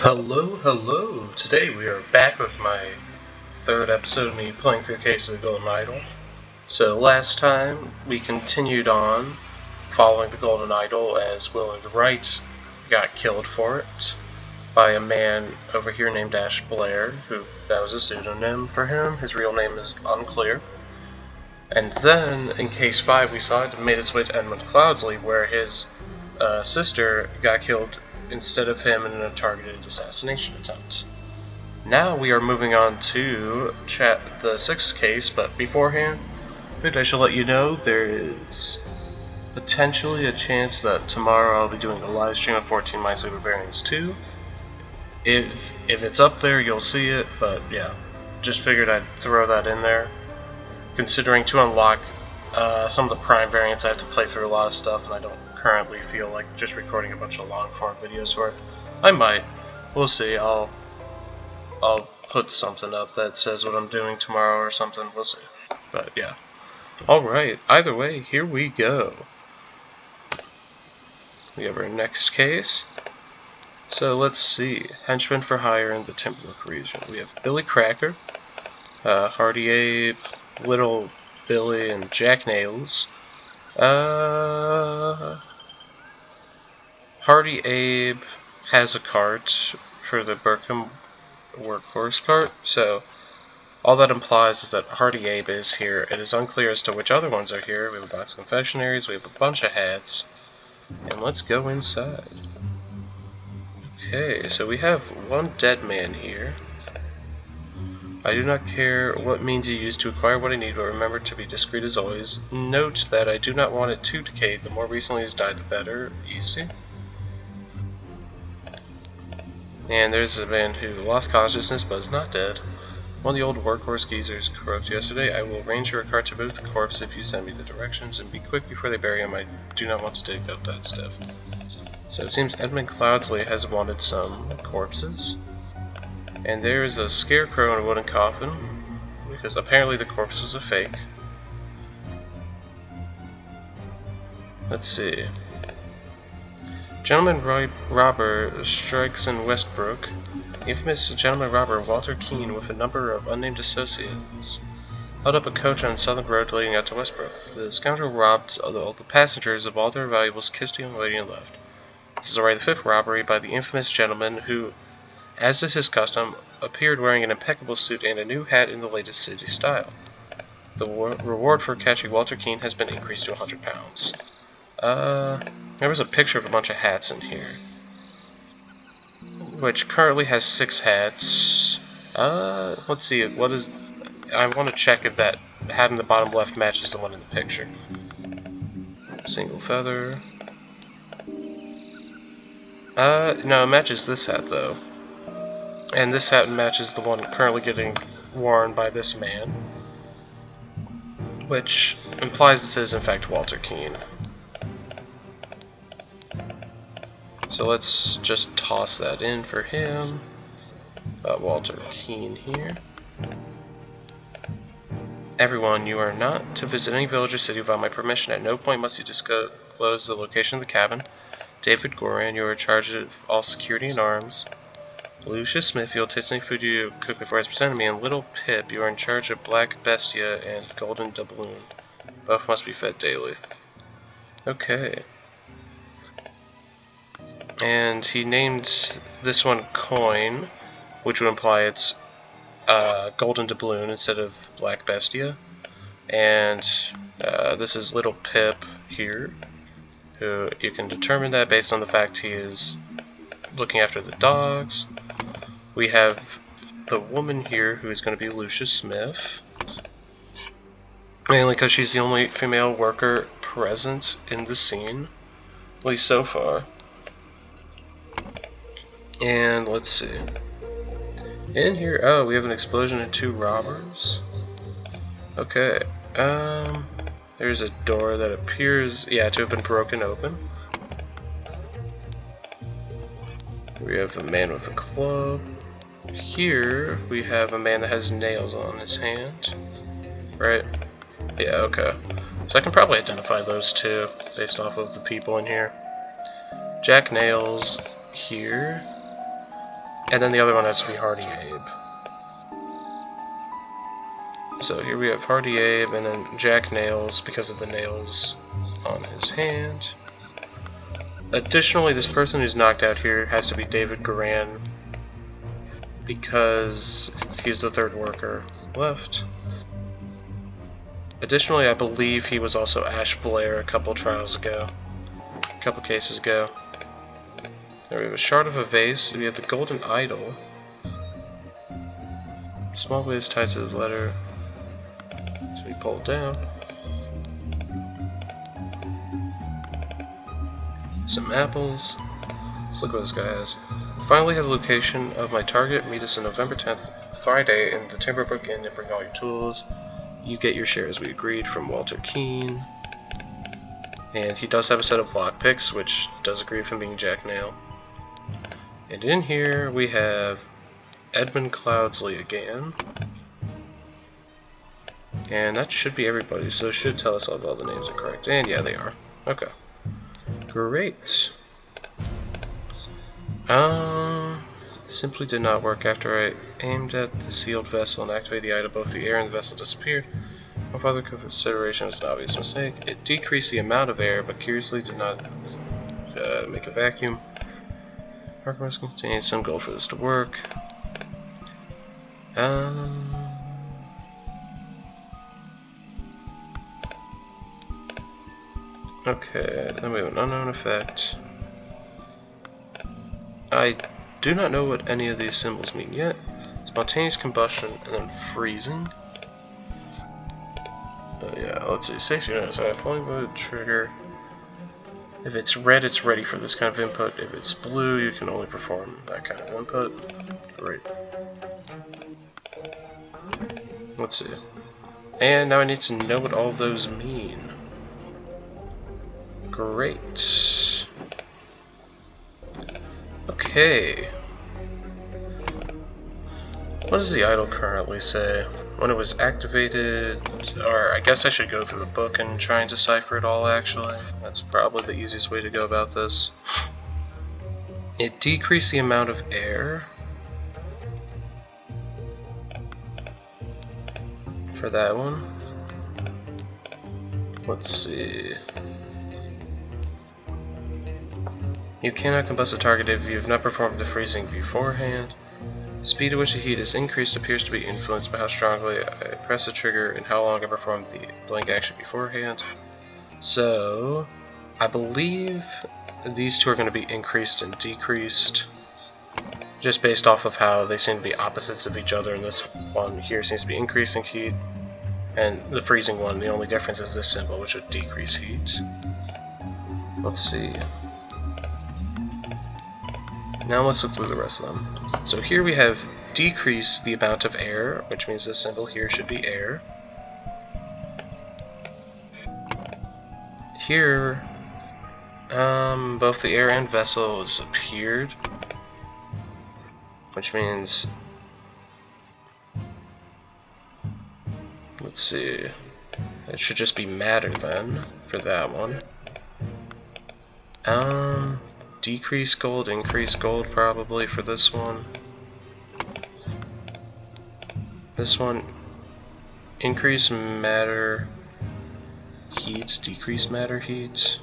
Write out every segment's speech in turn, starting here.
Hello. Today we are back with my third episode of me playing through Case of the Golden Idol. So last time we continued on following the Golden Idol as Willard Wright got killed for it by a man over here named Ash Blair, that was a pseudonym for him. His real name is unclear. And then in Case 5 we saw it made its way to Edmund Cloudsley, where his sister got killed instead of him in a targeted assassination attempt. Now we are moving on to the sixth case, but beforehand, I should let you know there is potentially a chance that tomorrow I'll be doing a live stream of 14 Minesweeper Variants 2. If it's up there, you'll see it, but yeah, just figured I'd throw that in there. Considering to unlock some of the Prime variants, I have to play through a lot of stuff, and I don't currently feel like just recording a bunch of long-form videos for it. I might. We'll see. I'll put something up that says what I'm doing tomorrow or something. We'll see. But yeah. Alright. Either way, here we go. We have our next case. So let's see. Henchmen for hire in the Timberlook region. We have Billy Cracker, Hardy Abe, Little Billy, and Jack Nails. Hardy Abe has a cart for the Burkham workhorse cart, so all that implies is that Hardy Abe is here. It is unclear as to which other ones are here. We have a box of confectionaries, we have a bunch of hats, and let's go inside. Okay, so we have one dead man here. I do not care what means you use to acquire what I need, but remember to be discreet as always. Note that I do not want it too decayed. The more recently it's died, the better. Easy. And there's a man who lost consciousness but is not dead. One of the old workhorse geezers croaked yesterday. I will arrange your cart to move the corpse if you send me the directions, and be quick before they bury him. I do not want to dig up that stuff. So it seems Edmund Cloudsley has wanted some corpses. And there is a scarecrow in a wooden coffin, because apparently the corpse was a fake. Let's see. Gentleman robber strikes in Westbrook. Infamous gentleman robber Walter Keene with a number of unnamed associates held up a coach on Southern Road leading out to Westbrook. The scoundrel robbed all the passengers of all their valuables, kissed a young lady, and left. This is already the fifth robbery by the infamous gentleman who, as is his custom, appeared wearing an impeccable suit and a new hat in the latest city style. The reward for catching Walter Keene has been increased to £100. There was a picture of a bunch of hats in here, which currently has 6 hats. Let's see, I want to check if that hat in the bottom left matches the one in the picture. Single feather. No, it matches this hat though. And this hat matches the one currently getting worn by this man, which implies this is in fact Walter Keene. So let's just toss that in for him. Walter Keene here. Everyone, you are not to visit any village or city without my permission. At no point must you disclose the location of the cabin. David Goran, you are in charge of all security and arms. Lucius Smith, you'll taste any food you cook before it's presented to me. And Little Pip, you are in charge of Black Bestia and Golden Doubloon. Both must be fed daily. Okay. And he named this one Coin, which would imply it's Golden Doubloon instead of Black Bestia. And this is Little Pip here, who you can determine that based on the fact he is looking after the dogs. We have the woman here who is going to be Lucius Smith, mainly because she's the only female worker present in the scene, at least so far. And let's see. In here, oh, we have an explosion and 2 robbers. Okay, there's a door that appears, to have been broken open. We have a man with a club. Here, we have a man that has nails on his hand. Right? Yeah, okay. So I can probably identify those two based off of the people in here. Jack Nails here. And then the other one has to be Hardy Abe. So here we have Hardy Abe and then Jack Nails because of the nails on his hand. Additionally, this person who's knocked out here has to be David Garan because he's the third worker left. Additionally, I believe he was also Ash Blair a couple cases ago. There we have a Shard of a Vase, we have the Golden Idol. Small waves tied to the letter. So we pull it down. Some apples. Let's look what this guy has. Finally have the location of my target. Meet us on November 10th, Friday, in the Timberbrook Inn and bring all your tools. You get your share as we agreed from Walter Keane. And he does have a set of lockpicks, which does agree with him being Jack Nail. And in here we have Edmund Cloudsley again. And that should be everybody, so it should tell us all the names are correct. And yeah, they are. Okay. Great. Simply did not work. After I aimed at the sealed vessel and activated the item, both the air and the vessel disappeared. My further consideration was an obvious mistake. It decreased the amount of air, but curiously did not make a vacuum. Marker must contain some gold for this to work. Okay, then we have an unknown effect. I do not know what any of these symbols mean yet. Spontaneous combustion and then freezing. Yeah, let's see. Safety notice. Polling mode trigger. If it's red, it's ready for this kind of input. If it's blue, you can only perform that kind of input. Great. Let's see. And now I need to know what all of those mean. Great. Okay. What does the idol currently say? When it was activated, or I guess I should go through the book and try and decipher it all actually. That's probably the easiest way to go about this. It decreased the amount of air for that one. Let's see. You cannot combust a target if you have not performed the freezing beforehand. The speed at which the heat is increased appears to be influenced by how strongly I press the trigger and how long I performed the blank action beforehand. So, I believe these two are going to be increased and decreased, just based off of how they seem to be opposites of each other, and this one here seems to be increasing heat, and the freezing one, the only difference is this symbol, which would decrease heat. Let's see. Now let's look through the rest of them. So here we have decrease the amount of air, which means this symbol here should be air. Here, both the air and vessels appeared, which means, let's see, it should just be matter then for that one. Decrease gold, increase gold probably for this one. This one, increase matter heat, decrease matter heat.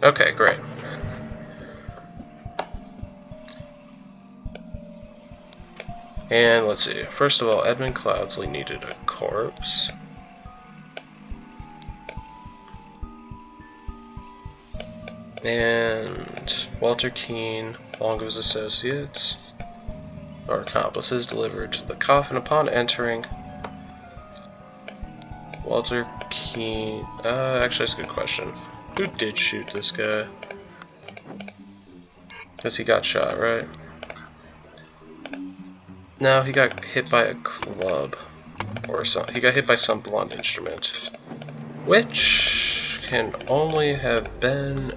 Okay, great. And let's see, first of all, Edmund Cloudsley needed a corpse. And Walter Keane, along with his associates, or accomplices, delivered the coffin upon entering. Walter Keane, actually that's a good question. Who did shoot this guy? Because he got shot, right? No, he got hit by a club, or something. He got hit by some blunt instrument, which can only have been,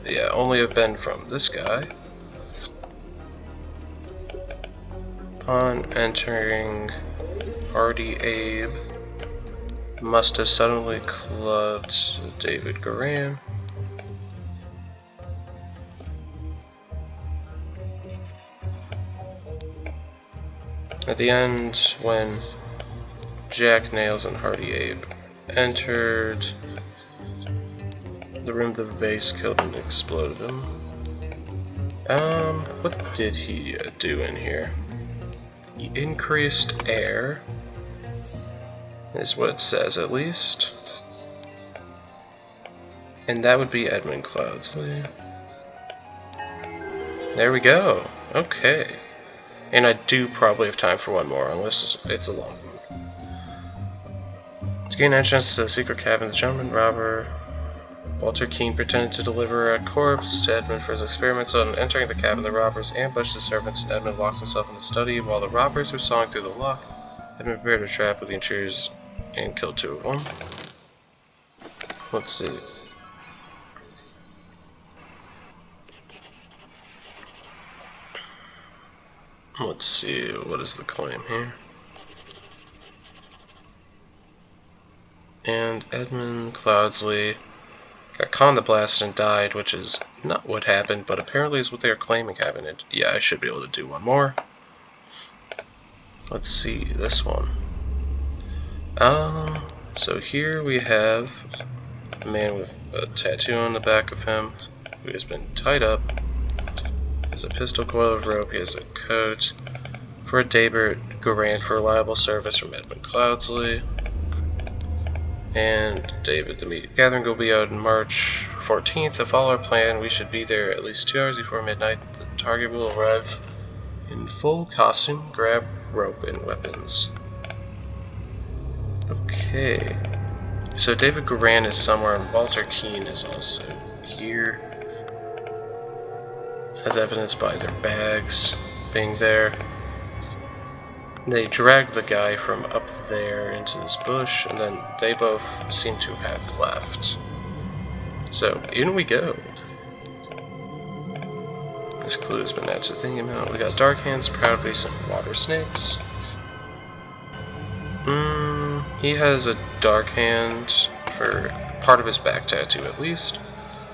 from this guy. Upon entering, Hardy Abe must have suddenly clubbed David Garan. At the end, when Jack, Nails, and Hardy Abe entered the room, the vase killed and exploded him. What did he do in here? He increased air, is what it says at least. And that would be Edmund Cloudsley. There we go. Okay. And I do probably have time for one more, unless it's a long one. To gain entrance to the secret cabin, the gentleman robber Walter Keene pretended to deliver a corpse to Edmund for his experiments. On entering the cabin, the robbers ambushed the servants, and Edmund locked himself in the study. While the robbers were sawing through the lock, Edmund prepared a trap with the intruders and killed 2 of them. Let's see. Let's see, what is the claim here? And Edmund Cloudsley got caught in the blast and died, which is not what happened, but apparently is what they are claiming happened. And yeah, I should be able to do one more. Let's see, this one. So here we have a man with a tattoo on the back of him who has been tied up. He has a pistol, coil of rope, he has a coat for David Garand for reliable service from Edmund Cloudsley. And David, the media gathering will be out on March 14th. If all our plan, we should be there at least 2 hours before midnight. The target will arrive in full costume, grab rope and weapons. Okay. So David Garand is somewhere, and Walter Keene is also here, as evidenced by their bags being there. They dragged the guy from up there into this bush, and then they both seem to have left. So, in we go. This clue has been added to the thinking about. We got Dark Hands, Proud Beast, and Water Snakes. He has a Dark Hand for part of his back tattoo at least.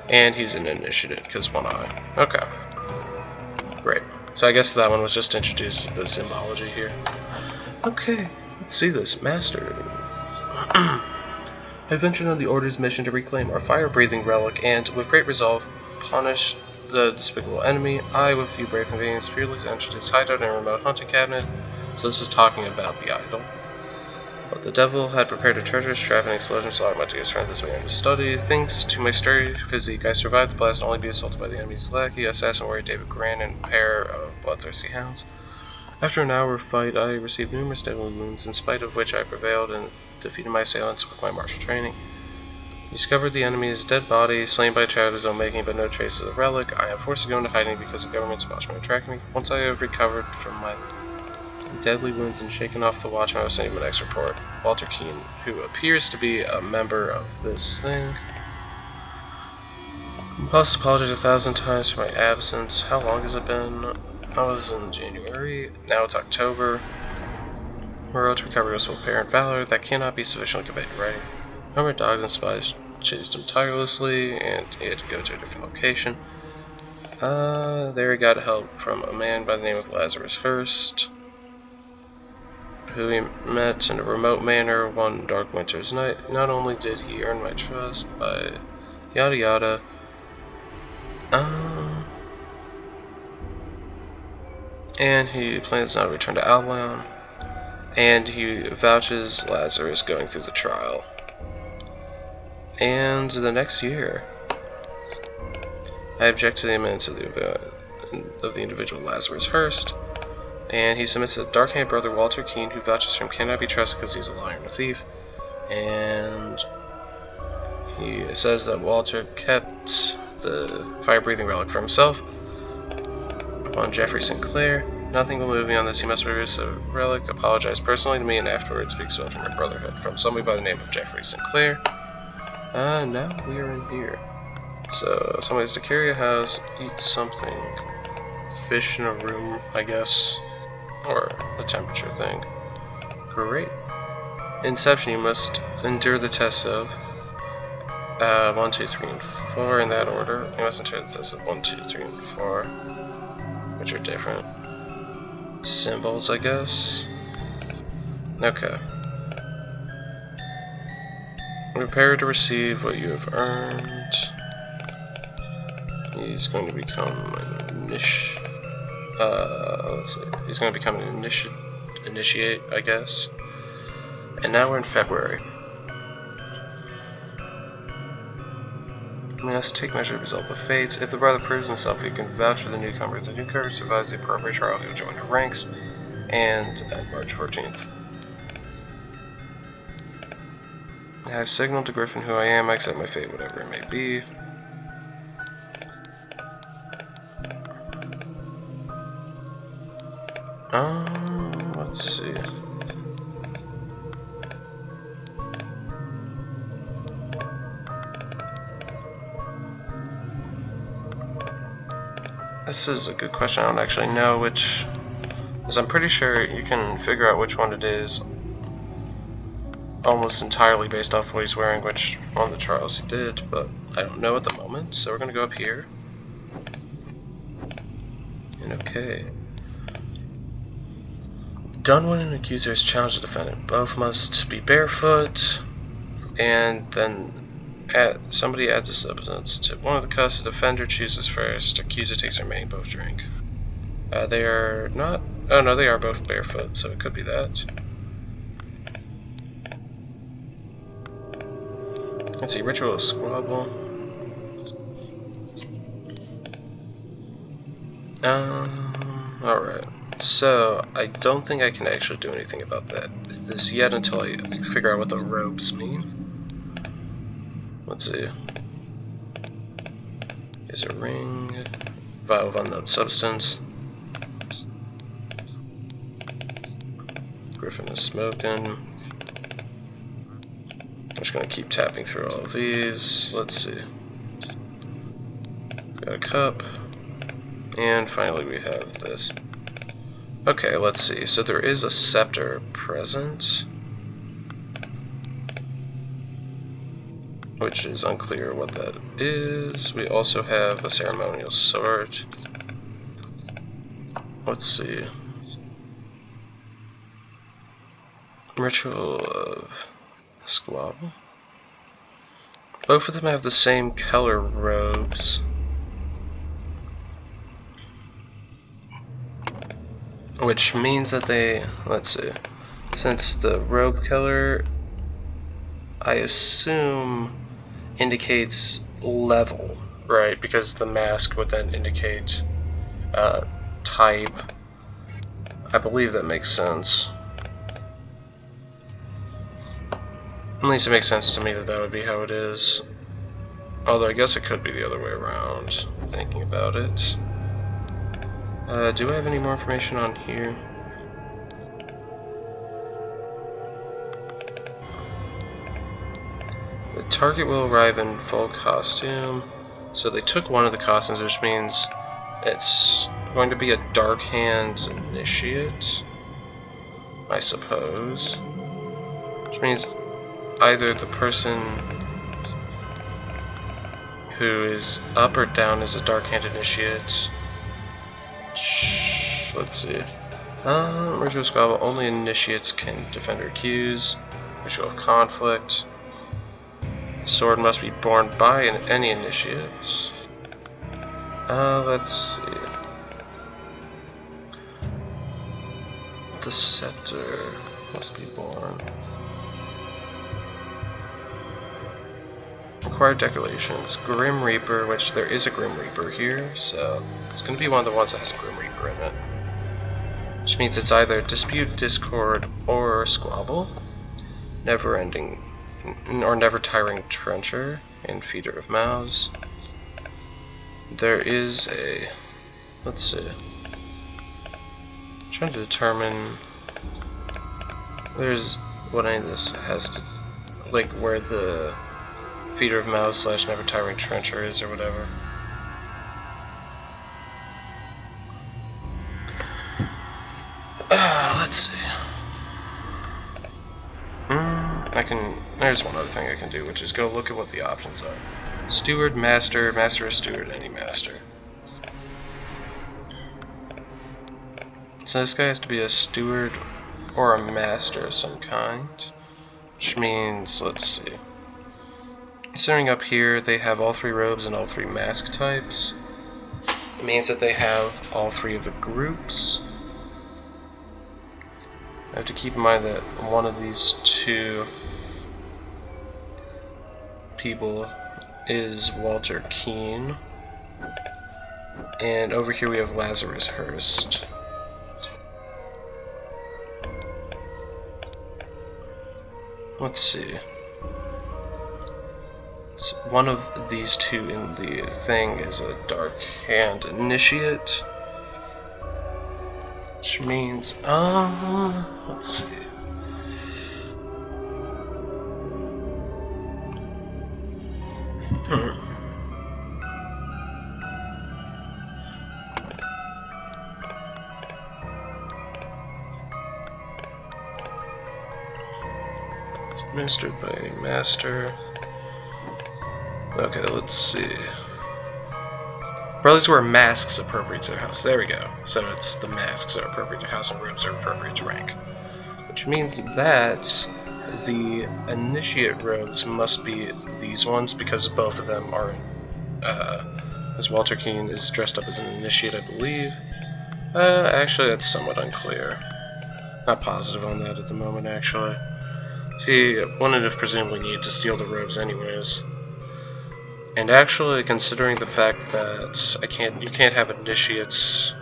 And he's an initiative, because 1 eye. Okay. Great. So I guess that one was just introduced the symbology here. Okay, let's see this. Master. I ventured on the Order's mission to reclaim our fire-breathing relic and, with great resolve, punish the despicable enemy. I, with a few brave companions, fearlessly entered its hideout in a remote hunting cabinet. So this is talking about the idol. But the devil had prepared a treacherous trap and explosion, so I went to his friends this way in the study. Thanks to my sturdy physique, I survived the blast, only be assaulted by the enemy's lackey, assassin warrior David Garand, and a pair of bloodthirsty hounds. After an hour fight, I received numerous deadly wounds, in spite of which I prevailed and defeated my assailants with my martial training. Discovered the enemy's dead body, slain by a child of his own making, but no traces of the relic. I am forced to go into hiding because the government's watchmen are tracking me. Once I have recovered from my deadly wounds and shaken off the watchman, I will send you my next report. Walter Keene, who appears to be a member of this thing. I must apologize 1,000 times for my absence. How long has it been? I was in January. Now it's October. My road to recovery was full of apparent valor that cannot be sufficiently conveyed in writing. Number of dogs and spies chased him tirelessly, and he had to go to a different location. There he got help from a man by the name of Lazarus Hurst, who he met in a remote manner one dark winter's night. Not only did he earn my trust by yada yada, and he plans now to return to Albion, and he vouches Lazarus going through the trial. And the next year, I object to the amendments of the individual Lazarus Hurst, and he submits a dark-handed brother Walter Keene, who vouches for him cannot be trusted because he's a liar and a thief. And he says that Walter kept the fire-breathing relic for himself. Upon Jeffrey Sinclair, nothing will move me on this. He must produce a relic, apologize personally to me, and afterwards speak so from your brotherhood. From somebody by the name of Jeffrey Sinclair. Now we are in here. So, somebody's to carry a house, eat something, fish in a room, I guess, or a temperature thing. Great. Inception, you must endure the test of 1, 2, 3, and 4 in that order. You must endure the test of 1, 2, 3, and 4, which are different. symbols, I guess. Okay. Prepare to receive what you have earned. He's going to become an let's see. He's going to become an initiate, I guess. And now we're in February. We must take measure of result of fates. If the brother proves himself, he can vouch for the newcomer. If the newcomer survives the appropriate trial, he will join our ranks. And at March 14th. I have signaled to Griffin who I am. I accept my fate, whatever it may be. Let's see. This is a good question. I don't actually know which, because I'm pretty sure you can figure out which one it is almost entirely based off what he's wearing, which one of the trials he did, but I don't know at the moment. So we're gonna go up here. And okay. Done when an accuser has challenged the defendant. Both must be barefoot, and then somebody adds a substance to one of the cups. The defender chooses first. Accuser takes the remaining. Both drink. They are not. Oh no, they are both barefoot, so it could be that. Let's see. Ritual squabble. All right. So, I don't think I can actually do anything about this yet until I figure out what the robes mean. Let's see. Is a ring, vial of unknown substance. Griffin is smoking. I'm just gonna keep tapping through all of these. Let's see. Got a cup. And finally we have this. Okay, let's see. So there is a scepter present, which is unclear what that is. We also have a ceremonial sword. Let's see. Ritual of squabble. Both of them have the same color robes. Which means that they, let's see, since the robe color, I assume, indicates level, right? Because the mask would then indicate type. I believe that makes sense. At least it makes sense to me that that would be how it is. Although I guess it could be the other way around, thinking about it. Do I have any more information on here? The target will arrive in full costume. So they took one of the costumes, which means it's going to be a Dark Hand Initiate, I suppose. Which means either the person who is up or down is a Dark Hand Initiate. Let's see. Ritual Squabble. Only initiates can defend or accuse. Ritual of Conflict. Sword must be borne by any initiate. Let's see. The scepter must be borne. Required decorations. Grim Reaper, which there is a Grim Reaper here, so it's going to be one of the ones that has a Grim Reaper in it. Which means it's either Dispute, Discord, or Squabble. Never ending, or never tiring Trencher, and Feeder of Mouths. There is a, let's see. I'm trying to determine, there's what any of this has to, like where the Feeder of Mouths / Never Tiring Trencher is, or whatever. Let's see. There's one other thing I can do, which is go look at what the options are. Steward, Master, Master of Steward, any Master. So this guy has to be a steward or a master of some kind, which means, let's see. Considering up here they have all 3 robes and all 3 mask types, it means that they have all 3 of the groups. I have to keep in mind that one of these 2 people is Walter Keene, and over here we have Lazarus Hurst. Let's see. So one of these 2 in the thing is a Dark Hand Initiate, which means, let's see. Administered by a master. Okay, let's see. Brothers wear masks appropriate to their house. There we go. So it's the masks are appropriate to house and robes are appropriate to rank. Which means that the initiate robes must be these ones because both of them are, as Walter Keene is dressed up as an initiate, I believe. Actually, that's somewhat unclear. Not positive on that at the moment, actually. See, one would have presumably needed to steal the robes anyways. And actually, considering the fact that you can't have initiates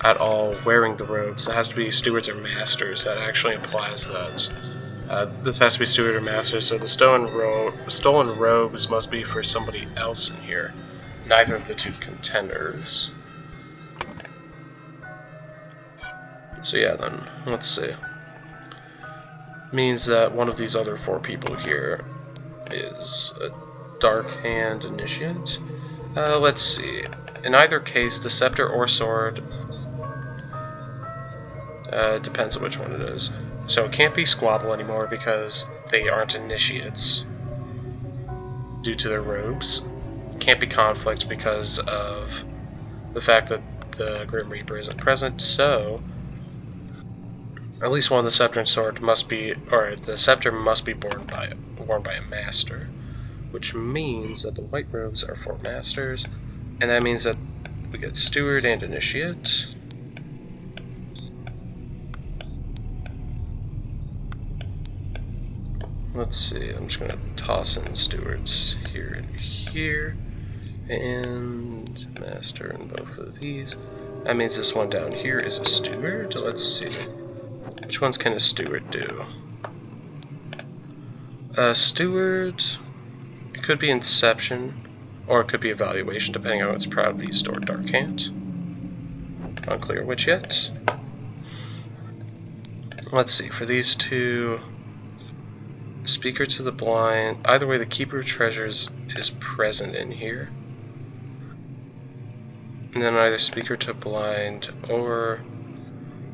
at all wearing the robes, it has to be stewards or masters. That actually implies that this has to be steward or master, so the stolen robes must be for somebody else in here. Neither of the 2 contenders. So yeah, then, let's see. Means that one of these other 4 people here is a Dark Hand Initiate. Let's see. In either case, the scepter or sword, depends on which one it is. So it can't be Squabble anymore because they aren't initiates due to their robes. It can't be Conflict because of the fact that the Grim Reaper isn't present, so at least one of the scepter and sword must be, or the scepter must be worn by a master, which means that the white robes are for masters, and that means that we get steward and initiate. Let's see, I'm just going to toss in stewards here and here, and master in both of these. That means this one down here is a steward. Let's see. Which ones can a steward do? Steward, it could be Inception, or it could be Evaluation, depending on its Proud Beast or Dark Hand. Unclear which yet. Let's see, for these 2, Speaker to the Blind, either way the Keeper of Treasures is present in here. And then either Speaker to Blind or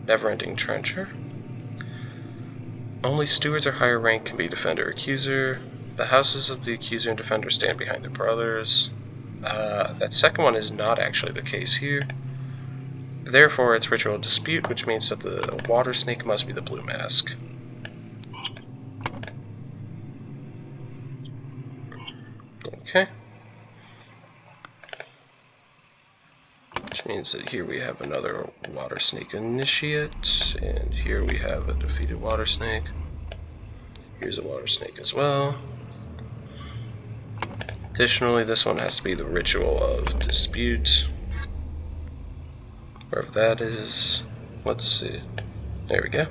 Never-Ending Trencher. Only stewards or higher rank can be Defender or Accuser. The houses of the Accuser and Defender stand behind their brothers. That second one is not actually the case here. Therefore, it's Ritual Dispute, which means that the Water Snake must be the Blue Mask. Okay. Which means that here we have another Water Snake Initiate, and here we have a defeated Water Snake. Here's a Water Snake as well. Additionally, this one has to be the Ritual of Dispute. Wherever that is. Let's see. There we go.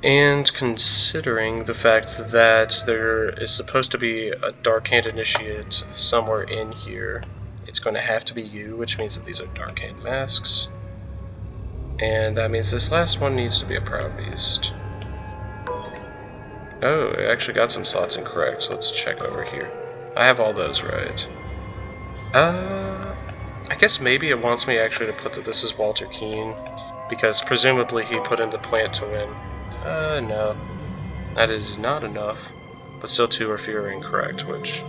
And considering the fact that there is supposed to be a Dark Hand Initiate somewhere in here, it's going to have to be you, which means that these are Dark Hand masks. And that means this last one needs to be a Proud Beast. Oh, I actually got some slots incorrect, so let's check over here. I have all those right. I guess maybe it wants me actually to put that this is Walter Keene, because presumably he put in the plant to win. No. That is not enough, but still 2 or fewer incorrect, which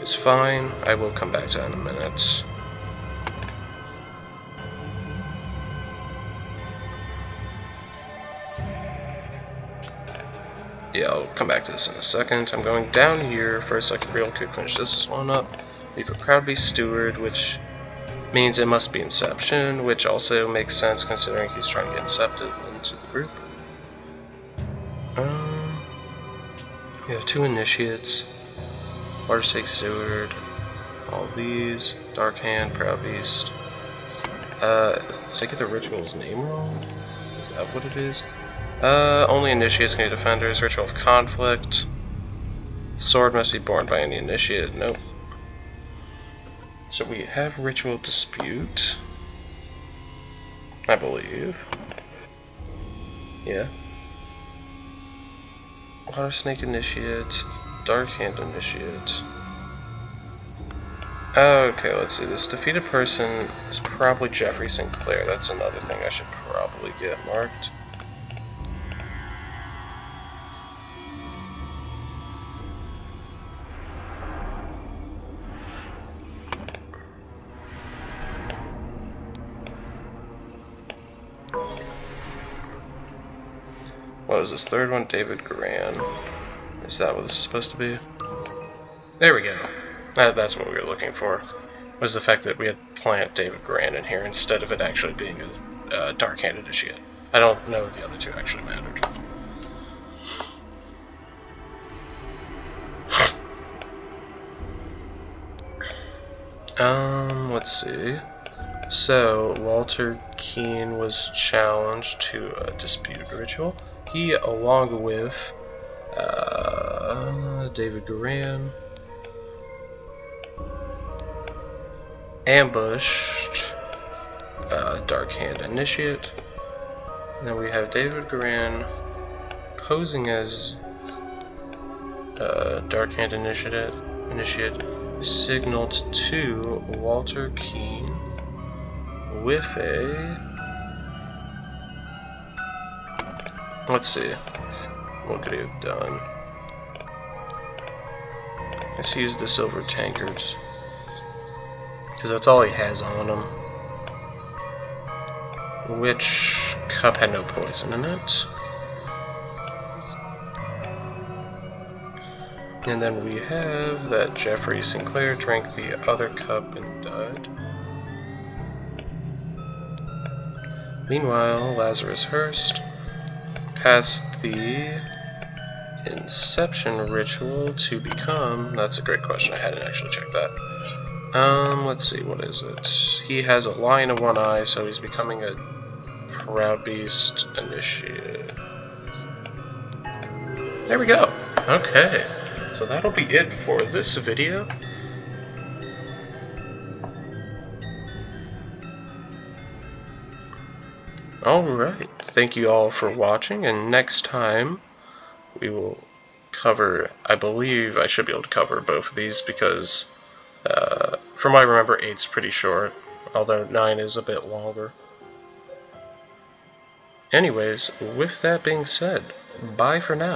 is fine. I will come back to that in a minute. Yeah, I'll come back to this in a second. I'm going down here first so I can real quick finish this one up. Leave a Proud Beast Steward, which means it must be Inception, which also makes sense considering he's trying to get incepted into the group. We have 2 Initiates, Watersake Steward, all these, Dark Hand, Proud Beast. Did I get the ritual's name wrong? Is that what it is? Only Initiates can be defenders. Ritual of Conflict. Sword must be borne by any Initiate. Nope. So we have Ritual Dispute, I believe. Yeah. Water Snake Initiate, Dark Hand Initiate. Okay, let's see. This defeated person is probably Jeffrey Sinclair. That's another thing I should probably get marked. What was this third one? David Garan. Is that what this is supposed to be? There we go. That's what we were looking for. Was the fact that we had Plant David Garan in here instead of it actually being a Dark Hand Initiate. I don't know if the other 2 actually mattered. Let's see. So, Walter Keane was challenged to a disputed ritual. He, along with David Garan, ambushed Dark Hand Initiate. And then we have David Garan posing as Dark Hand Initiate, signaled to Walter Keane with a... Let's see. What could he have done? Let's use the silver tankards, because that's all he has on him. Which cup had no poison in it? And then we have that Jeffrey Sinclair drank the other cup and died. Meanwhile, Lazarus Hurst passed the Inception ritual to become... That's a great question, I hadn't actually checked that. Let's see, what is it? He has a lion in one eye, so he's becoming a Proud Beast Initiate. There we go! Okay, so that'll be it for this video. Alright, thank you all for watching, and next time we will cover, I believe I should be able to cover both of these because from what I remember 8's pretty short, although 9 is a bit longer. Anyways, with that being said, bye for now.